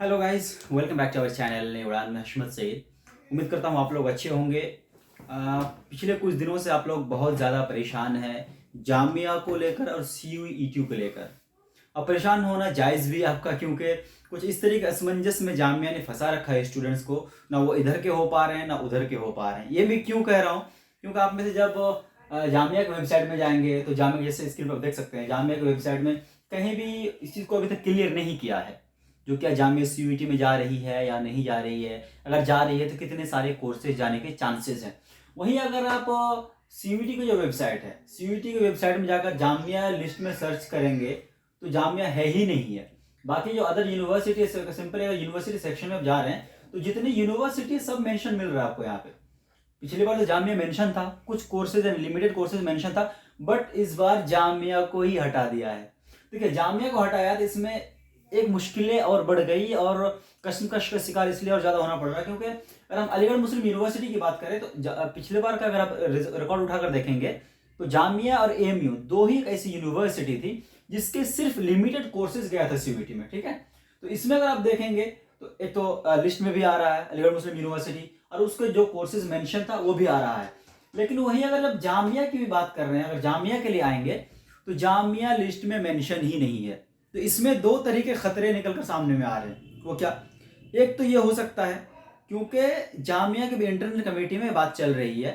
Hello guys, welcome back to our channel Nayi Udaan में हशमत सईद। उम्मीद करता हूँ आप लोग अच्छे होंगे। पिछले कुछ दिनों से आप लोग बहुत ज़्यादा परेशान हैं जामिया को लेकर और CUET को लेकर। अब परेशान होना जायज़ भी है आपका, क्योंकि कुछ इस तरीके असमंजस में जामिया ने फंसा रखा है स्टूडेंट्स को। ना वो इधर के हो पा रहे हैं ना उधर के हो पा रहे हैं। ये भी क्यों कह रहा हूँ, क्योंकि आप में से जब जामिया की वेबसाइट में जाएंगे तो जामिया, जैसे स्क्रीन पर देख सकते हैं, जामिया की वेबसाइट में कहीं भी इस चीज़ को अभी तक क्लियर नहीं किया है जो क्या जामिया CUET में जा रही है या नहीं जा रही है। अगर जा रही है तो कितने सारे कोर्सेज जाने के चांसेस हैं। वहीं अगर आप CUET की जो वेबसाइट है, CUET की वेबसाइट में जाकर जामिया लिस्ट में सर्च करेंगे तो जामिया है ही नहीं है। बाकी जो other university, simple university section में आप जा रहे हैं तो जितनी यूनिवर्सिटी सब मेंशन मिल रहा है आपको यहाँ पे। पिछली बार तो जामिया मेंशन था, कुछ कोर्सेज लिमिटेड कोर्सेज मेंशन था, बट इस बार जामिया को ही हटा दिया है। देखिए, जामिया को हटाया तो इसमें एक मुश्किलें और बढ़ गई और कश्मकश का शिकार इसलिए और ज़्यादा होना पड़ रहा है, क्योंकि अगर हम अलीगढ़ मुस्लिम यूनिवर्सिटी की बात करें तो पिछले बार का अगर आप रिकॉर्ड उठाकर देखेंगे तो जामिया और AMU दो ही ऐसी यूनिवर्सिटी थी जिसके सिर्फ लिमिटेड कोर्सेज गया था CUET में। ठीक है, तो इसमें अगर आप देखेंगे तो एक तो लिस्ट में भी आ रहा है अलीगढ़ मुस्लिम यूनिवर्सिटी, और उसके जो कोर्सेज मेंशन था वो भी आ रहा है। लेकिन वहीं अगर आप जामिया की भी बात कर रहे हैं, अगर जामिया के लिए आएंगे तो जामिया लिस्ट में मेंशन ही नहीं है। तो इसमें दो तरीके खतरे निकलकर सामने में आ रहे हैं। वो क्या, एक तो ये हो सकता है क्योंकि जामिया के भी इंटरनल कमेटी में बात चल रही है,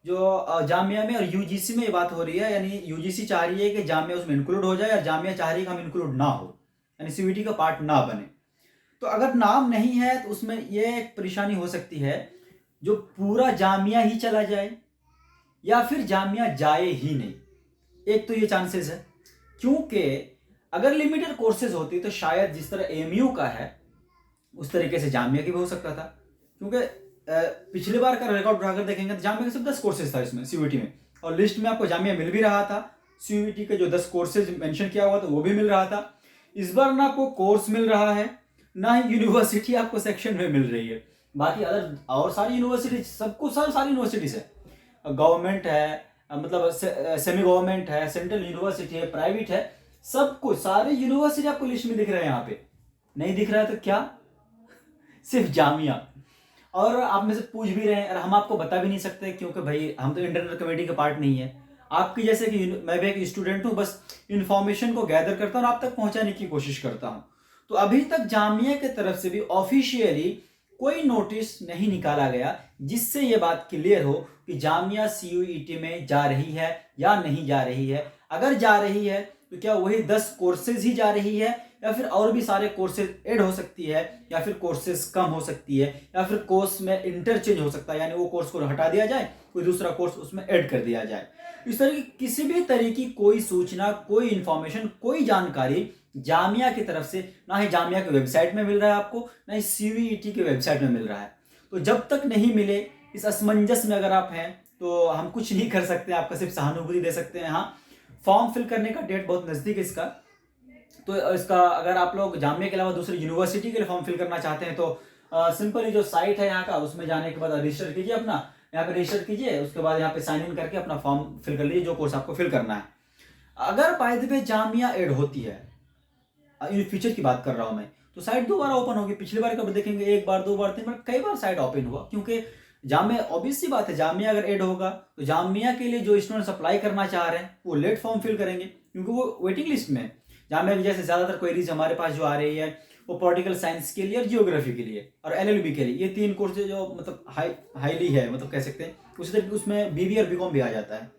जो जामिया में और UGC में ये बात हो रही है, यानी UGC चाह रही है कि जामिया उसमें इंक्लूड हो जाए और जामिया चाह रही है कि हम इंक्लूड ना हो, यानी CUET का पार्ट ना बने। तो अगर नाम नहीं है तो उसमें यह एक परेशानी हो सकती है, जो पूरा जामिया ही चला जाए या फिर जामिया जाए ही नहीं। एक तो ये चांसेस है, क्योंकि अगर लिमिटेड कोर्सेज होती तो शायद जिस तरह AMU का है उस तरीके से जामिया की भी हो सकता था। क्योंकि पिछली बार का रिकॉर्ड उठाकर देखेंगे तो जामिया के सिर्फ 10 कोर्सेज था इसमें CUET में, और लिस्ट में आपको जामिया मिल भी रहा था। CUET के जो 10 कोर्सेज मेंशन किया हुआ था वो भी मिल रहा था। इस बार ना आपको कोर्स मिल रहा है ना ही यूनिवर्सिटी आपको सेक्शन में मिल रही है। बाकी अदर और सारी यूनिवर्सिटी, सबको सारी यूनिवर्सिटीज है, गवर्नमेंट है, मतलब सेमी गवर्नमेंट है, सेंट्रल यूनिवर्सिटी है, प्राइवेट है, सब कुछ सारे यूनिवर्सिटी आपको लिस्ट में दिख रहे हैं। यहाँ पे नहीं दिख रहा है तो क्या, सिर्फ जामिया। और आप में से पूछ भी रहे हैं और हम आपको बता भी नहीं सकते, क्योंकि भाई हम तो इंटरनल कमेटी का पार्ट नहीं है। आपकी जैसे कि मैं भी एक स्टूडेंट हूँ, बस इंफॉर्मेशन को गैदर करता हूँ और आप तक पहुंचाने की कोशिश करता हूँ। तो अभी तक जामिया की तरफ से भी ऑफिशियली कोई नोटिस नहीं निकाला गया जिससे ये बात क्लियर हो कि जामिया CUET में जा रही है या नहीं जा रही है। अगर जा रही है तो क्या वही 10 कोर्सेज ही जा रही है, या फिर और भी सारे कोर्सेज ऐड हो सकती है, या फिर कोर्सेज कम हो सकती है, या फिर कोर्स में इंटरचेंज हो सकता है, यानी वो कोर्स को हटा दिया जाए, कोई दूसरा कोर्स उसमें ऐड कर दिया जाए। इस तरह की किसी भी तरह की कोई सूचना, कोई इंफॉर्मेशन, कोई जानकारी जामिया की तरफ से ना ही जामिया की वेबसाइट में मिल रहा है आपको, ना ही CUET की वेबसाइट में मिल रहा है। तो जब तक नहीं मिले, इस असमंजस में अगर आप हैं तो हम कुछ नहीं कर सकते, आपका सिर्फ सहानुभूति दे सकते हैं। हाँ, फॉर्म फिल करने का डेट बहुत नज़दीक है इसका, तो इसका अगर आप लोग जामिया के अलावा दूसरी यूनिवर्सिटी के लिए फॉर्म फिल करना चाहते हैं तो सिंपली जो साइट है यहाँ का, उसमें जाने के बाद रजिस्टर कीजिए, अपना यहाँ पे रजिस्टर कीजिए, उसके बाद यहाँ पे साइन इन करके अपना फॉर्म फिल कर लीजिए जो कोर्स आपको फिल करना है। अगर by the way Jamia add होती है, इन फ्यूचर की बात कर रहा हूँ मैं, तो साइट दोबारा ओपन होगी। पिछली बार कब देखेंगे, एक बार, दो बार, तीन बार, कई बार साइट ओपन हुआ, क्योंकि जामिया, ऑब्वियस सी बात है, जामिया अगर ऐड होगा तो जामिया के लिए जो स्टूडेंट्स अप्लाई करना चाह रहे हैं वो लेट फॉर्म फिल करेंगे, क्योंकि वो वेटिंग लिस्ट में है। जामिया की जैसे ज़्यादातर क्वेरीज हमारे पास जो आ रही है वो पॉलिटिकल साइंस के लिए और जियोग्राफी के लिए और LLB के लिए, ये 3 कोर्स जो मतलब हाईली है, मतलब कह सकते हैं। उसी तरीके उसमें BBA और BCom भी आ जाता है।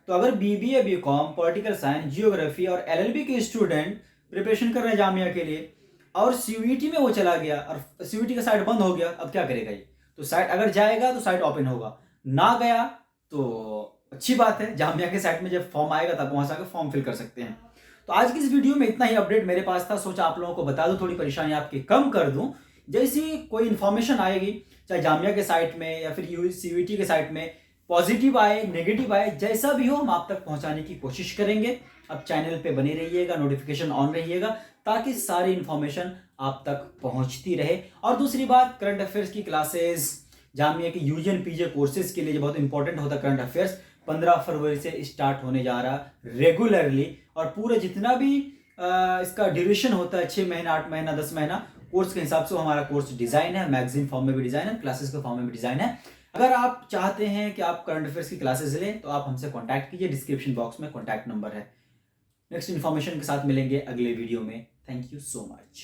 तो अगर BBA, BCom, political science, geography और LLB के स्टूडेंट प्रिपरेशन कर रहे हैं जामिया के लिए और CUET में वो चला गया और CUET का साइट बंद हो गया, अब क्या करेगा ये? तो साइट अगर जाएगा तो साइट ओपन होगा, ना गया तो अच्छी बात है, जामिया के साइट में जब फॉर्म आएगा तब वहां से आकर फॉर्म फिल कर सकते हैं। तो आज की इस वीडियो में इतना ही अपडेट मेरे पास था, सोचा आप लोगों को बता दूं, थोड़ी परेशानी आपकी कम कर दूं। जैसी कोई इन्फॉर्मेशन आएगी, चाहे जामिया के साइट में या फिर CUET के साइट में, पॉजिटिव आए, नेगेटिव आए, जैसा भी हो हम आप तक पहुंचाने की कोशिश करेंगे। अब चैनल पे बने रहिएगा, नोटिफिकेशन ऑन रहिएगा, ताकि सारी इन्फॉर्मेशन आप तक पहुंचती रहे। और दूसरी बात, करंट अफेयर्स की क्लासेस, जामिया के UG and PG कोर्सेज के लिए जो बहुत इंपॉर्टेंट होता है करंट अफेयर्स, 15 फरवरी से स्टार्ट होने जा रहा रेगुलरली, और पूरे जितना भी इसका ड्यूरेशन होता है, 6 महीना, 8 महीना, 10 महीना, कोर्स के हिसाब से हमारा कोर्स डिज़ाइन है, मैगजीन फॉर्म में भी डिज़ाइन है, क्लासेस के फॉर्म में भी डिज़ाइन है। अगर आप चाहते हैं कि आप करंट अफेयर्स की क्लासेस लें तो आप हमसे कॉन्टैक्ट कीजिए, डिस्क्रिप्शन बॉक्स में कॉन्टैक्ट नंबर है। नेक्स्ट इन्फॉर्मेशन के साथ मिलेंगे अगले वीडियो में। Thank you so much.